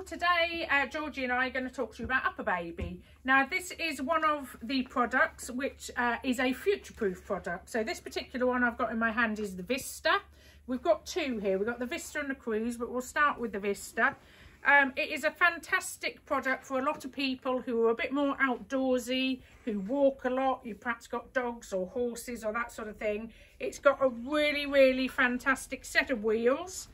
Today Georgie and I are going to talk to you about Uppababy. Now this is one of the products which is a future-proof product. So this particular one I've got in my hand is the Vista. We've got two here, we've got the Vista and the Cruz, but we'll start with the Vista. It is a fantastic product for a lot of people who are a bit more outdoorsy, who walk a lot. You've perhaps got dogs or horses or that sort of thing. It's got a really fantastic set of wheels.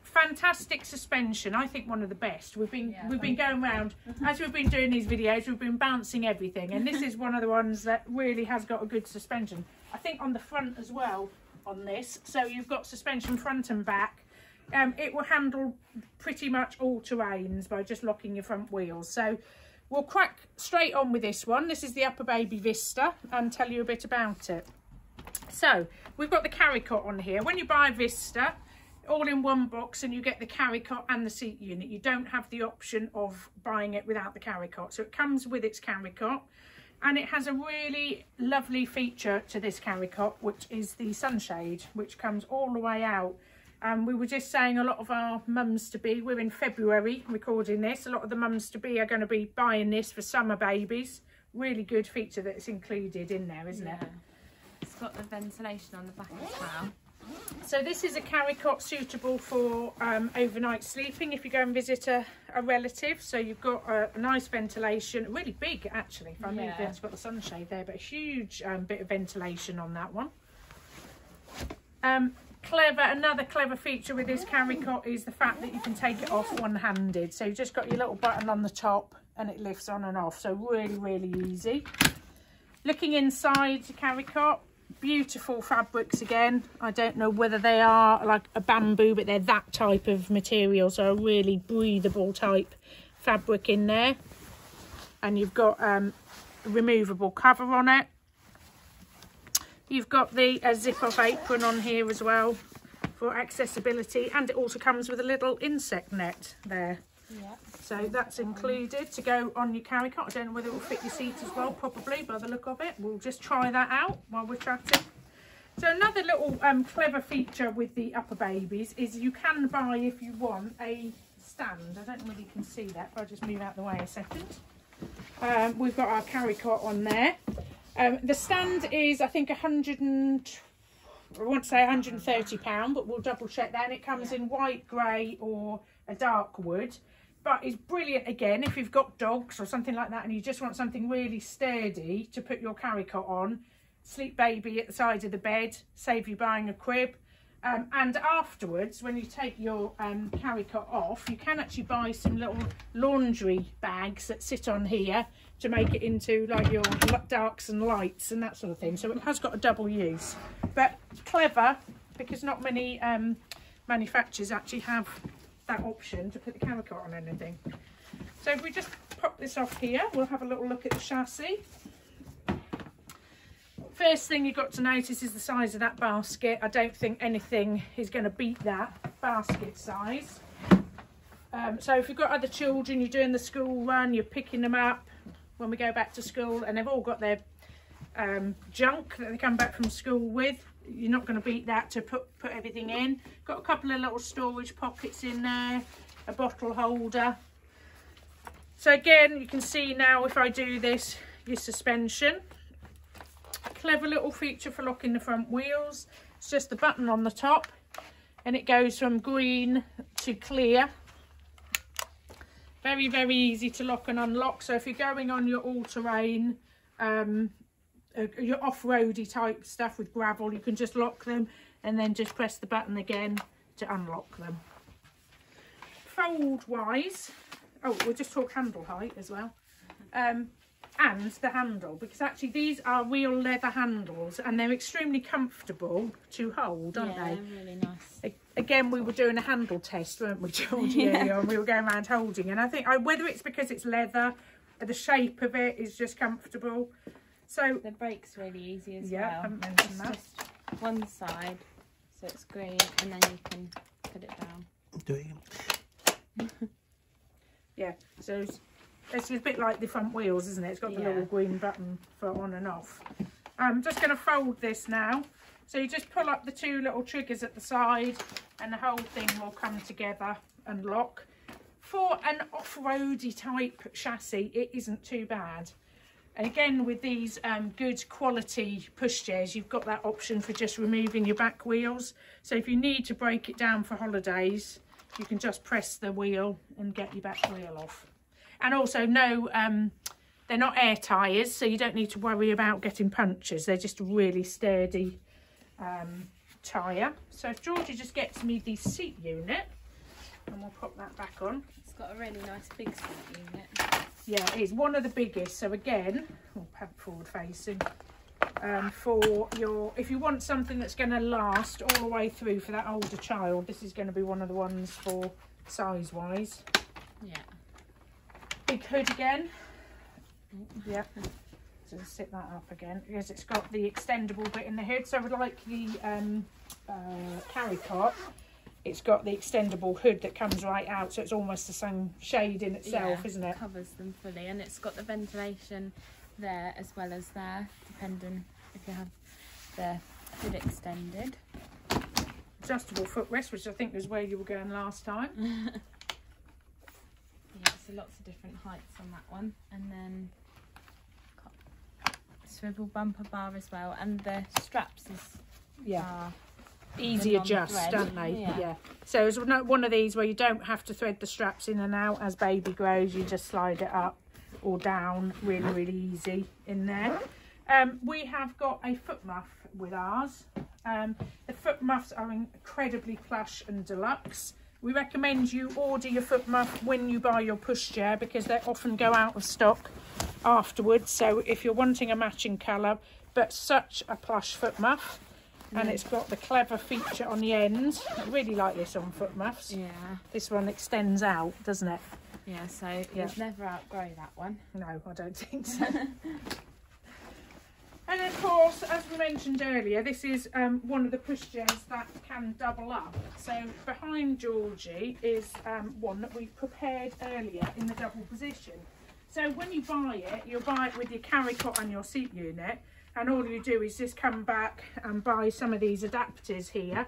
Fantastic suspension. I think one of the best. We've been going around as we've been doing these videos, we've been bouncing everything, and this is one of the ones that really has got a good suspension. I think on the front as well on this, so you've got suspension front and back. It will handle pretty much all terrains by just locking your front wheels. So we'll crack straight on with this one. This is the Uppababy Vista, and tell you a bit about it. So we've got the Carrycot on here. When you buy Vista, all in one box, and you get the Carrycot and the seat unit. You don't have the option of buying it without the Carrycot. So it comes with its Carrycot, and it has a really lovely feature to this Carrycot, which is the sunshade, which comes all the way out. We were just saying a lot of our mums-to-be, we're in February recording this, a lot of the mums-to-be are going to be buying this for summer babies. Really good feature that it's included in there, isn't it? It's got the ventilation on the back as well. So this is a Carrycot suitable for overnight sleeping if you go and visit a relative. So you've got a nice ventilation, really big actually. If I move it, it's got the sunshade there, but a huge bit of ventilation on that one. Another clever feature with this Carrycot is the fact that you can take it off one-handed. So you've just got your little button on the top and it lifts on and off. So really easy. Looking inside the Carrycot, beautiful fabrics again. I don't know whether they are like a bamboo, but they're that type of material, so a really breathable type fabric in there. And you've got a removable cover on it. You've got the zip-off apron on here as well for accessibility, and it also comes with a little insect net there. So that's included to go on your Carrycot. I don't know whether it will fit your seat as well, probably by the look of it. We'll just try that out while we're chatting. So another little clever feature with the Uppababies is you can buy, if you want, a stand. I don't know whether you can see that, but I'll just move out the way a second. We've got our Carrycot on there. The stand is, I think, I want to say £130, but we'll double check that. And it comes in white, grey or a dark wood. But it's brilliant again if you've got dogs or something like that and you just want something really sturdy to put your Carrycot on. Sleep baby at the side of the bed, save you buying a crib. And afterwards, when you take your Carrycot off, you can actually buy some little laundry bags that sit on here to make it into like your darks and lights and that sort of thing. So it has got a double use, but clever because not many manufacturers actually have that option to put the Carrycot on anything. So if we just pop this off here, we'll have a little look at the chassis. First thing you've got to notice is the size of that basket. I don't think anything is going to beat that basket size. So if you've got other children, you're doing the school run, you're picking them up when we go back to school, and they've all got their junk that they come back from school with, you're not going to beat that to put everything in. Got a couple of little storage pockets in there, a bottle holder. So again, you can see now if I do this, your suspension. A clever little feature for locking the front wheels. It's just the button on the top and it goes from green to clear. Very easy to lock and unlock. So if you're going on your all-terrain, your off-roady type stuff with gravel, you can just lock them and then just press the button again to unlock them. Fold wise, we'll just talk handle height as well, and the handle, because actually these are real leather handles and they're extremely comfortable to hold, aren't they? They're really nice. Again, we were doing a handle test, weren't we, Georgie? And we were going around holding, and I think whether it's because it's leather, the shape of it is just comfortable. So the brake's really easy as well. I haven't mentioned that. Just one side, so it's green, and then you can put it down. Yeah, so it's a bit like the front wheels, isn't it? It's got the little green button for on and off. I'm just going to fold this now. So you just pull up the two little triggers at the side and the whole thing will come together and lock. for an off-roady type chassis, it isn't too bad. And again, with these good quality pushchairs, you've got that option for just removing your back wheels. So if you need to break it down for holidays, you can just press the wheel and get your back wheel off. And also, no, they're not air tyres, so you don't need to worry about getting punctures. They're just a really sturdy tyre. So if Georgie just gets me the seat unit, and we'll pop that back on. It's got a really nice big seat unit. Yeah, it is one of the biggest. So again, forward facing. For your, if you want something that's going to last all the way through for that older child, this is going to be one of the ones for size wise. Yeah. Big hood again. Yeah. So sit that up again because it's got the extendable bit in the hood. So like the Carrycot, it's got the extendable hood that comes right out, so it's almost the same shade in itself, isn't it? Covers them fully, and it's got the ventilation there as well as there, depending if you have the hood extended. Adjustable footrest, which I think was where you were going last time. Yeah, so lots of different heights on that one, and then swivel bumper bar as well, and the straps are easy adjust, don't they? Yeah. So it's one of these where you don't have to thread the straps in and out as baby grows. You just slide it up or down, really easy in there. We have got a foot muff with ours. The foot muffs are incredibly plush and deluxe. We recommend you order your foot muff when you buy your pushchair because they often go out of stock afterwards. So if you're wanting a matching colour, but such a plush foot muff. And it's got the clever feature on the end. I really like this on foot muffs. Yeah. This one extends out, doesn't it? Yeah, so you'll never outgrow that one. No, I don't think so. And of course, as we mentioned earlier, this is one of the pushchairs that can double up. So behind Georgie is one that we prepared earlier in the double position. So when you buy it, you'll buy it with your Carrycot and your seat unit. And all you do is just come back and buy some of these adapters here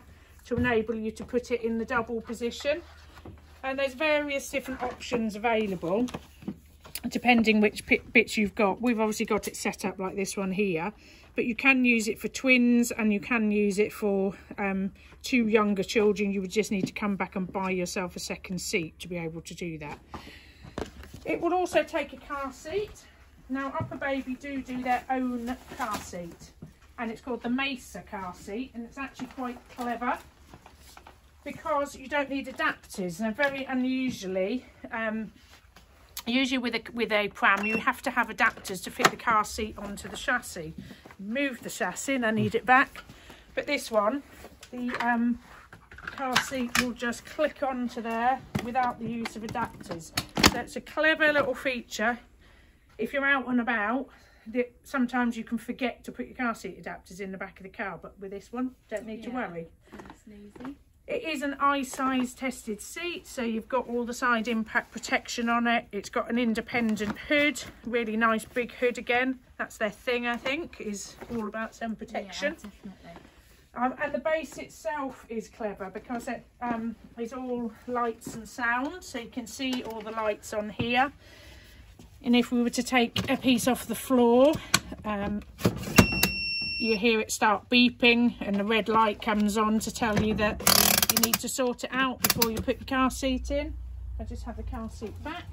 to enable you to put it in the double position. And there's various different options available depending which bits you've got. We've obviously got it set up like this one here, but you can use it for twins and you can use it for 2 younger children. You would just need to come back and buy yourself a second seat to be able to do that. It will also take a car seat. Now, Uppababy do their own car seat, and it's called the Mesa Car Seat, and it's actually quite clever because you don't need adapters. Now, very unusually, usually with a pram, you have to have adapters to fit the car seat onto the chassis. Move the chassis, and I need it back. But this one, the car seat will just click onto there without the use of adapters. So it's a clever little feature. If you're out and about, sometimes you can forget to put your car seat adapters in the back of the car, but with this one, don't need to worry. Nice and easy. It is an eye-size tested seat, so you've got all the side impact protection on it. It's got an independent hood, really nice big hood again. That's their thing, I think, is all about sun protection. Yeah, definitely. And the base itself is clever because it is all lights and sound, so you can see all the lights on here. And if we were to take a piece off the floor, you hear it start beeping and the red light comes on to tell you that you need to sort it out before you put your car seat in. I just have the car seat back.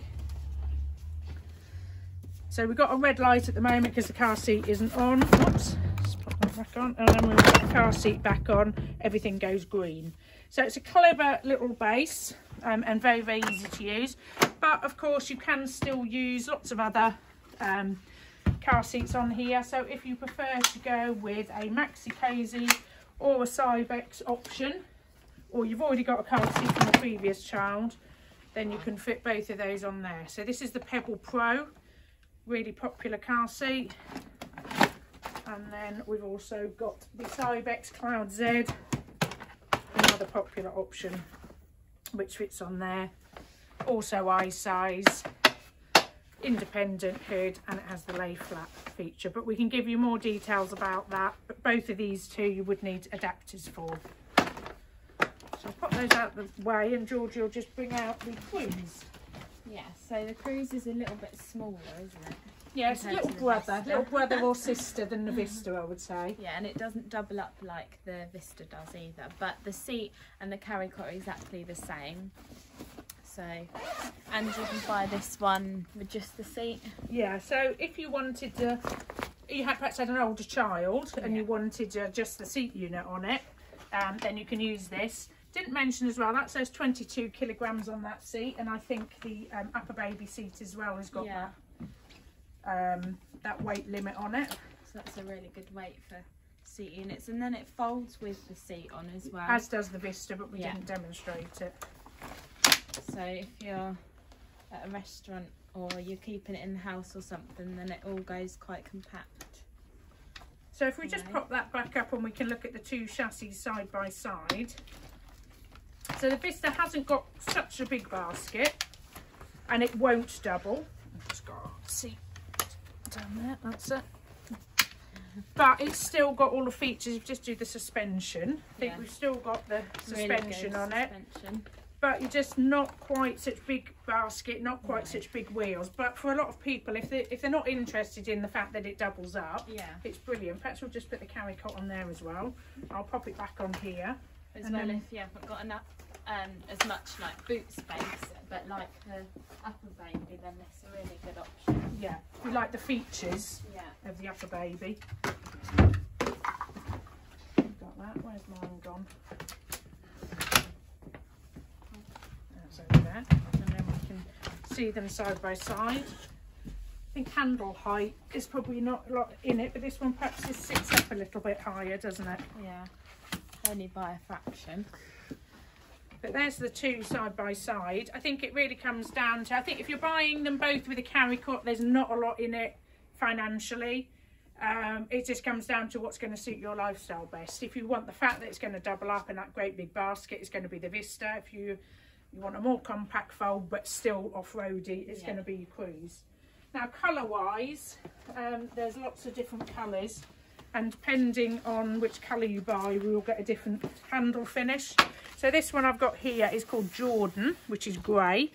So we've got a red light at the moment because the car seat isn't on. Oops, let's put that back on. And then when we put the car seat back on, everything goes green. So it's a clever little base and very easy to use. But of course you can still use lots of other car seats on here. So if you prefer to go with a maxi cozy or a Cybex option, or you've already got a car seat from a previous child, then you can fit both of those on there. So this is the Pebble Pro, really popular car seat. And then we've also got the Cybex Cloud Z, another popular option, which fits on there. Also eye size, independent hood, and it has the lay flat feature. But we can give you more details about that. But both of these two you would need adapters for. So I'll pop those out of the way, and Georgie will just bring out the Cruz. Yeah, so the Cruz is a little bit smaller, isn't it? Yeah, it's a little brother or sister than the Vista, I would say. Yeah, and it doesn't double up like the Vista does either. But the seat and the Carrycot are exactly the same. So, and you can buy this one with just the seat. Yeah, so if you wanted to, you had perhaps had an older child and you wanted just the seat unit on it, then you can use this. Didn't mention as well, that says 22 kilograms on that seat, and I think the Uppababy seat as well has got that weight limit on it. So that's a really good weight for seat units, and then it folds with the seat on as well. As does the Vista, but we didn't demonstrate it. So if you're at a restaurant or you're keeping it in the house or something, then it all goes quite compact. So if we just pop that back up and we can look at the two chassis side by side. So the Vista hasn't got such a big basket and it won't double. I've just got a seat down there, that's it. But it's still got all the features. If you just do the suspension, I think we've still got the suspension on it. But you're just not quite such big basket, not quite such big wheels. But for a lot of people, if they're not interested in the fact that it doubles up, it's brilliant. Perhaps we'll just put the Carrycot on there as well. I'll pop it back on here. As well, if you haven't got enough, as much like boot space, but like the Uppababy, then it's a really good option. Yeah, we like the features of the Uppababy. Got that. Where's mine gone? Over there, and then we can see them side by side. I think handle height is probably not a lot in it, but this one perhaps just sits up a little bit higher, doesn't it? Yeah, only by a fraction. But there's the two side by side. I think it really comes down to, I think if you're buying them both with a Carrycot, there's not a lot in it financially. It just comes down to what's going to suit your lifestyle best. If you want the fact that it's going to double up in that great big basket, it's going to be the Vista. If you want a more compact fold but still off-roady, it's going to be your Cruz. Now colour wise, there's lots of different colours, and depending on which colour you buy, we will get a different handle finish. So this one I've got here is called Jordan, which is grey.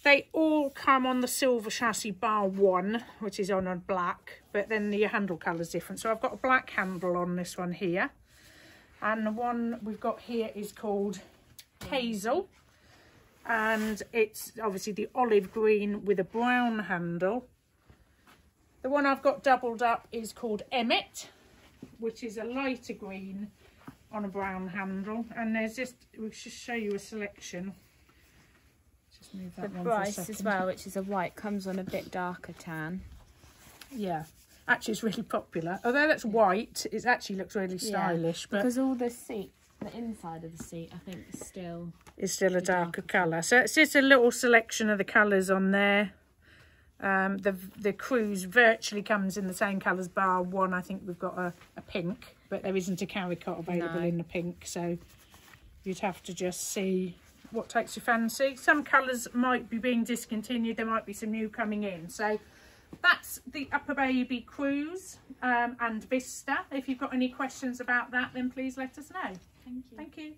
They all come on the silver chassis bar one, which is on a black, but then the handle colour is different. So I've got a black handle on this one here, and the one we've got here is called Hazel. And it's obviously the olive green with a brown handle. The one I've got doubled up is called Emmett, which is a lighter green on a brown handle. And there's just, we'll just show you a selection. Just move that the one Bryce for a second. as well, which is a white, comes on a bit darker tan. Yeah, actually it's really popular. Although that's white, it actually looks really stylish. But because all the seat, the inside of the seat, I think is still a darker colour. So it's just a little selection of the colours on there. The Cruz virtually comes in the same colours bar one. I think we've got a pink, but there isn't a Carrycot available in the pink. So you'd have to just see what takes your fancy. Some colours might be being discontinued. There might be some new coming in. So that's the Uppababy Cruz and Vista. If you've got any questions about that, then please let us know. Thank you. Thank you.